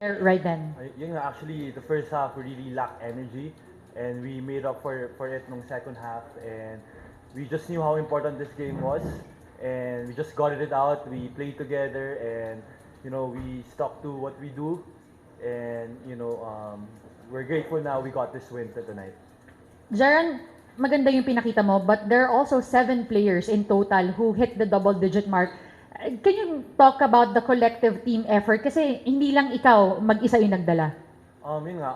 right then? Yun nga, actually, the first half we really lacked energy, and we made up for it nung second half, and we just knew how important this game was, and we just got it out. We played together, and we stuck to what we do, and we're grateful now we got this win tonight. Jaron, maganda yung pinakita mo, but there are also 7 players in total who hit the double-digit mark. Can you talk about the collective team effort? Kasi hindi lang ikaw mag-isa yung nagdala. Yun nga,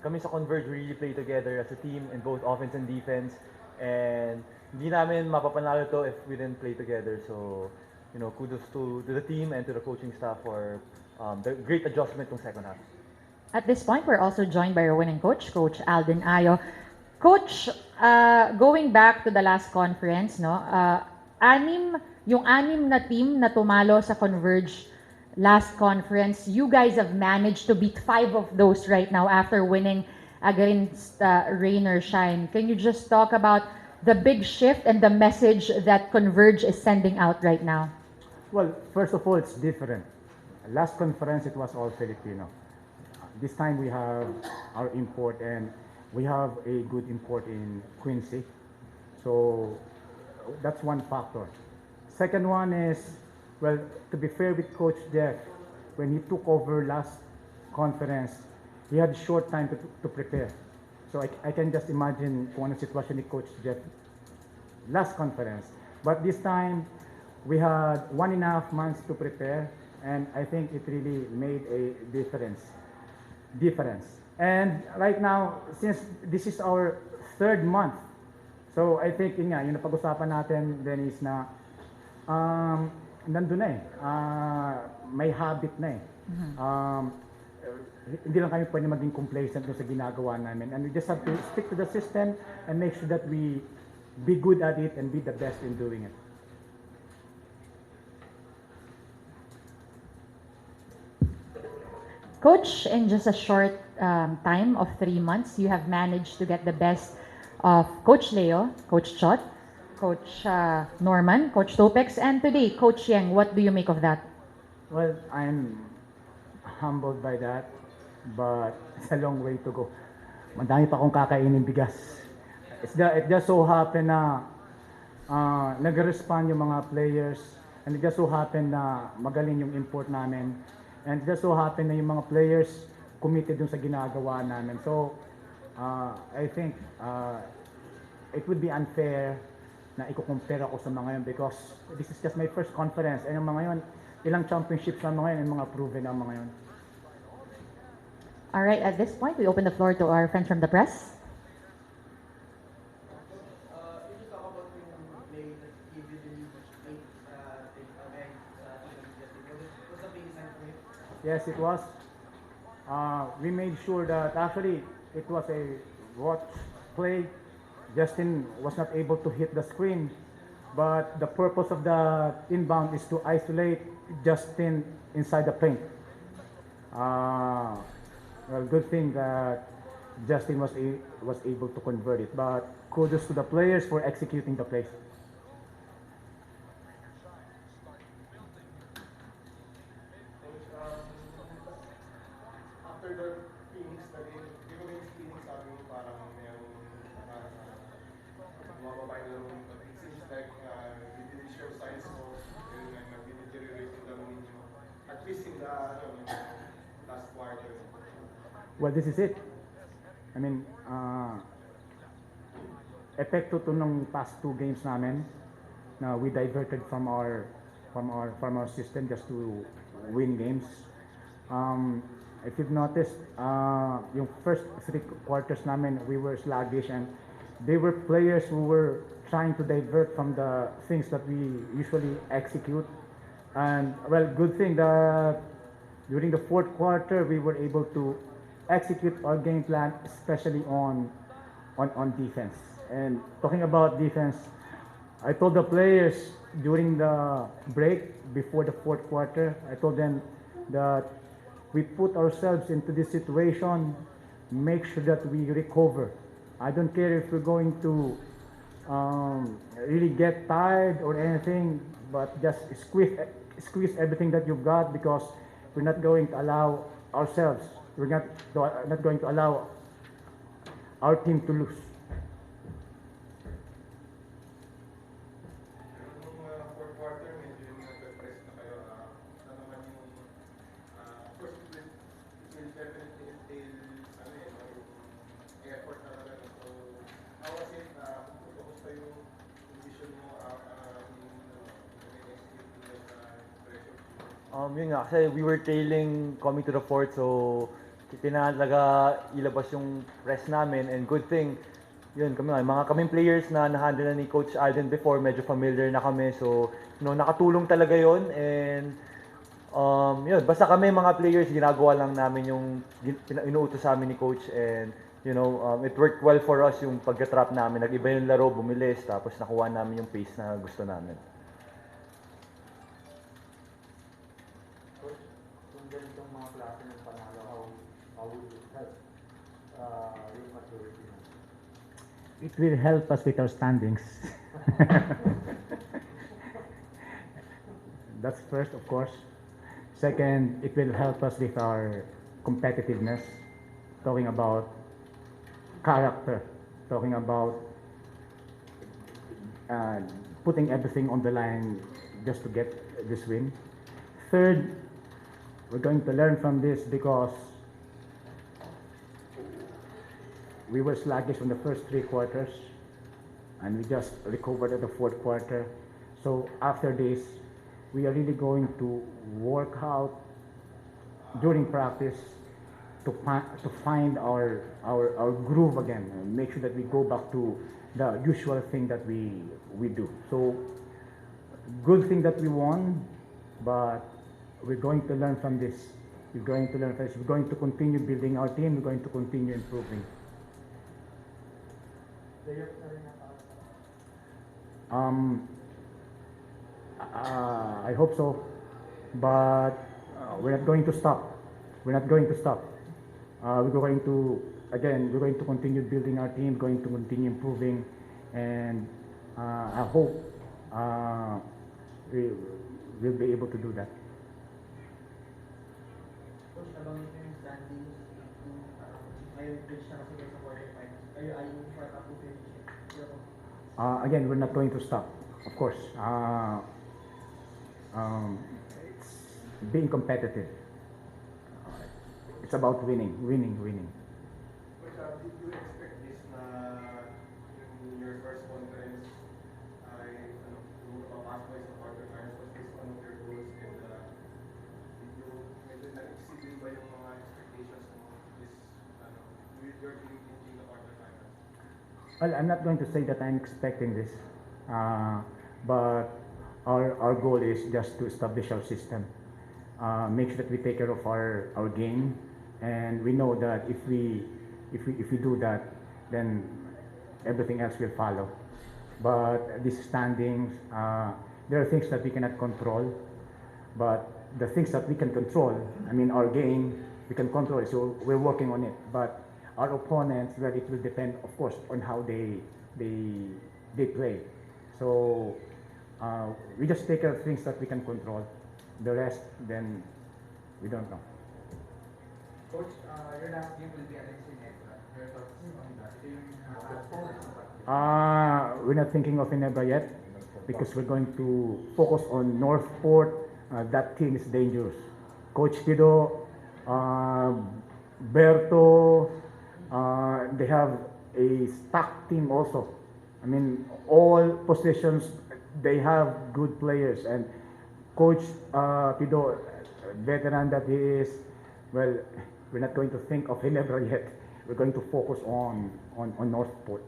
kami sa Converge we really play together as a team in both offense and defense. And hindi namin mapapanalo to if we didn't play together. So, kudos to the team and to the coaching staff for the great adjustment ng second half. At this point, we're also joined by our winning coach, Coach Alden Ayo. Coach, going back to the last conference, no, yung anim na team na tumalo sa Converge last conference, you guys have managed to beat 5 of those right now after winning against Rain or Shine. Can you just talk about the big shift and the message that Converge is sending out right now? Well, first of all, it's different. Last conference, it was all Filipino. This time we have our import, and we have a good import in Quincy. So that's one factor. Second one is, well, to be fair with Coach Jeff, when he took over last conference, he had short time to prepare. So I can just imagine kung ano sitwasyon ni Coach Jeff last conference. But this time, we had 1.5 months to prepare, and I think it really made a difference. And right now, since this is our 3rd month, so I think yun nga, yung napag-usapan natin, Dennis, na nandun na eh. May habit na eh. Hindi lang kami pwede maging complacent sa ginagawa namin. And we just have to stick to the system and make sure that we be good at it and be the best in doing it. Coach, in just a short time of 3 months, you have managed to get the best of Coach Leo, Coach Chot, Coach Norman, Coach Topex, and today, Coach Yang. What do you make of that? Well, I'm humbled by that, but it's a long way to go. Madami pa akong kakainin bigas. It just so happen na nag-respond yung mga players, and it just so happen na magaling yung import namin, and it just so happen na yung mga players committed dun sa ginagawa namin. So, I think it would be unfair na i-compare ako sa mga yun because this is just my first conference, and yung mga yun, ilang championships na mga yun, and mga proven na mga yun. All right, at this point, we open the floor to our friends from the press. Yes, it was. We made sure that actually it was a watch play. Justin was not able to hit the screen, but the purpose of the inbound is to isolate Justin inside the paint. Well, good thing that Justin was able to convert it, but kudos to the players for executing the play. After the Phoenix na game, di ba yung Phoenix sabi mo parang merong bumababa yung laro nito. It seems like you didn't show signs of deteriorating laro ninyo. At least in the last quarter. Well, this is it. I mean, epekto to ng past 2 games namin na we diverted from our system just to win games. If you've noticed, yung first 3 quarters namin, we were sluggish, and they were players who were trying to divert from the things that we usually execute. And well, good thing that during the 4th quarter, we were able to execute our game plan, especially on defense. And talking about defense, I told the players during the break before the 4th quarter, I told them that we put ourselves into this situation, make sure that we recover. I don't care if we're going to really get tired or anything, but just squeeze everything that you've got, because we're not going to allow ourselves. We're not going to allow our team to lose. Pero nung fourth quarter, medyo yung nag-press na kayo, ano naman yung, of course, it will definitely entail, yung effort talaga. So, how was it, kumusta yung vision mo in the next game to that pressure? Yun nga, kasi we were trailing coming to the fourth, so kailangan talaga ilabas yung press namin, and good thing, yun, mga kaming players na na-handle na ni Coach Alden before, medyo familiar na kami, so, nakatulong talaga yun, and, yun, basta kami mga players, ginagawa lang namin yung inuutos sa amin ni Coach, and, it worked well for us yung pagka-trap namin, nag-iba yung laro, bumilis, tapos nakuha namin yung pace na gusto namin. Coach, kung ganitong mga klase ng panalo, how would it help yung maturity mo? It will help us with our standings. That's first, of course. Second, it will help us with our competitiveness, talking about character, talking about putting everything on the line just to get this win. Third, we're going to learn from this because we were sluggish in the first 3 quarters and we just recovered at the fourth quarter. So after this, we are really going to work out during practice to find our groove again and make sure that we go back to the usual thing that we do. So good thing that we won, but we're going to learn from this. We're going to learn from this. We're going to continue building our team. We're going to continue improving. I hope so, but we're not going to stop. We're not going to stop. We're going to continue building our team, going to continue improving, and I hope we'll be able to do that. Coach, nabanggit mo yung standings, ngayon finish na kasi kayo sa quarterfinals. Are you aiming for a top 2 finish? Again, we're not going to stop, of course. It's being competitive. It's about winning. But did you expect this na in your first conference ay mapapasok kayo sa quarterfinals? Was this one of your goals? And did you medyo na-exceed din ba yung mga expectations mo this with your team in the quarterfinals? Well, I'm not going to say that I'm expecting this, but our goal is just to establish our system, make sure that we take care of our game, and we know that if we do that, then everything else will follow. But these standings, there are things that we cannot control, but the things that we can control, I mean our game, we can control it, so we're working on it. But our opponents, well, it will depend, of course, on how they play. So we just take care of things that we can control. The rest, then we don't know. Coach, your last game will be against Ginebra. Your thoughts on that? We're not thinking of Ginebra yet because we're going to focus on Northport. That team is dangerous. Coach Tido, Berto, they have a stacked team also. I mean, all positions, they have good players. And Coach Tido, veteran that he is, well, we're not going to think of Ginebra yet. We're going to focus on Northport.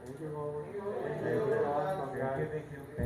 Thank you. Thank you.